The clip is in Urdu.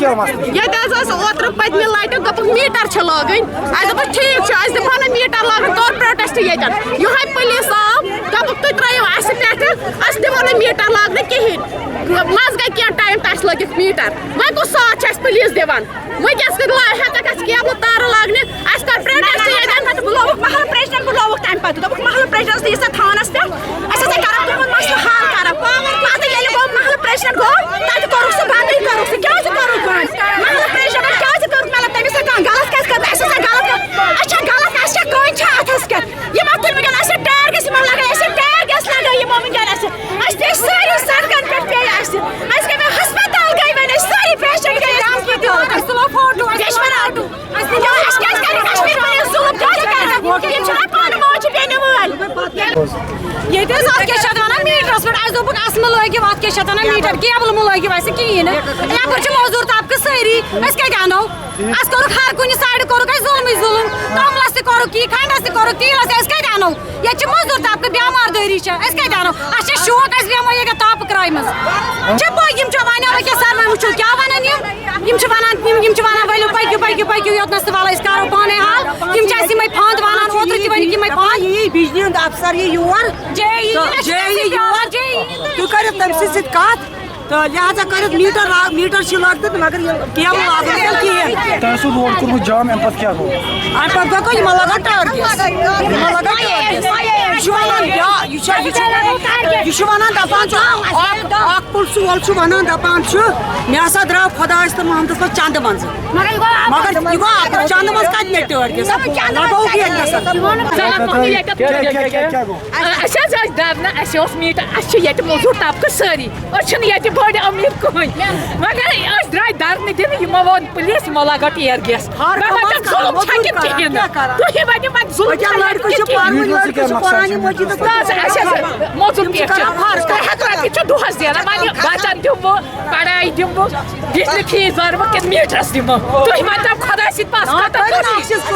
اوتر پتمہ لٹہ دپک میٹر لاگن دپک ٹھیک دپہ میٹر لاگن کور پروٹیسٹ یتن یہ پولیس آو دپک تھی ترو اس پہ دمو میٹر لاگنے کہین مز گئی کی ٹائم تس لگت میٹر وی کس ساتھ پولیس دان ونکس ہیک کیبل تار لاگنے کر protest یتن block Mahal president block تمہ پتہ دپک محل پریزیڈنٹ یی سا تھانس پہ کر تمہن مسئلہ حل کر پتہ ییٚلہِ محل پریزیڈنٹ گو تتہ کورُکھ سُہ بندٕے کورُکھ سُہ کیازِ کورُکھ بند محل پریزیڈنٹ کیازِ کورُکھ مطلب تٔمِس سۭتۍ غلط کیازِ کٔر اَسہِ غلط اچھا غلط اَسہِ کٔنۍ چھِ اَتھس کٮ۪تھ یِمو تُلۍ وٕنکٮ۪ن اَسہِ ٹیر گژھِ یِمو لگٲے اَسہِ ٹیر گژھِ لگٲے یِمو وٕنکٮ۪ن اَسہِ پیٚیہِ سٲری سڑکن پٮ۪ٹھ پیٚیہِ اَسہِ گٔے ہسپتال گٔے وۄنۍ أسۍ سٲری پیشنٹ گٔے اَسہِ کیازِ کرِ کشمیٖر واریاہ ظُلم کیازِ کرِ یِم چھِنہ پانہٕ ماجہِ بیٚنہِ وٲلۍ یہ ونان میٹرس پہ اہس دپک اس مہ لٲگِو ات کیا ونان میٹر کیبل مہ لٲگِو اَسہِ کہیٖنۍ یپٲرۍ موزوٗر طبقہٕ سٲری أسۍ کتہِ انو اس کوٚرُکھ ہر کُنہِ سایڈٕ کوٚرُکھ اَسہِ ظُلمٕے ظُلم توٚملس تہِ کوٚرُکھ تی کھنڈس تہِ کوٚرُکھ تیٖلس تہِ أسۍ کتہِ انو ییٚتہِ چھِ موزوٗر طبقہٕ بٮ۪مار دٲری چھِ أسۍ کتہِ انو اَسہِ چھِ شوق أسۍ بیٚہمو ییٚکیٛاہ تاپہٕ کرٛاے منٛز یِم چھِ ونان أکیٛاہ سر وۄنۍ وٕچھو کیٛاہ ونان یِم چھِ ونان ؤلِو پٔکِو یوتنس تہٕ وَلہٕ أسۍ کرو پانے حل یِم چھِ اَسہِ یِمے پھنٛد ونان اوترٕ تہِ ؤنِکھ یِمے پھنٛد یی بجلی ہُنٛد افسر یی یور یور تُہۍ کٔرِو تٔمۍ سٕنٛدِ سۭتۍ کتھ تو لہذا کٔرِتھ میٹر چھِ لٲگِتھ مگر کیبل لاگُن کِہیٖنۍ تۄہہِ اوسوٕ روڈ کوٚرمُت جام اَمہِ پتہٕ کیٛاہ گوٚو اَمہِ پتہٕ گوٚو یِمن لگان ٹٲر گیس یہِ چھُ ونان دپان چھُ اکھ پُلسہٕ وول چھُ ونان دپان چھُ مےٚ ہسا درٛاو خۄدایس تہٕ محمدس منٛز چندٕ منٛزٕ مگر یہِ گوٚو چندٕ منٛز کتہِ نیرِ ٹٲر گیس لگووُکھ ییٚتہِ موزوٗر طبقہٕ سٲری أسۍ چھِنہٕ ییٚتہِ بٔڑۍ أمیٖر کٕہٕنۍ مگر أسۍ درٛاے دھرنہٕ دِنہٕ یِمو ووٚن پُلیٖس یِمو لگٲو ٹِیر گیس ظُلم چھا کِنہٕ کِہیٖنۍ نہٕ تُہی ؤنِو وۄنۍ ظُلم موزوٗر کیٛاہ چھِ 300 رۄپیہِ چھِ دۄہس زینان وۄنۍ بچن دِمہٕ پڑٲے دِمہٕ بجلی فیٖس بھرٕ بہٕ کِنہٕ میٖٹرس دِمہٕ تُہۍ ؤنۍتو خۄداے سٕنٛدۍ پاسہٕ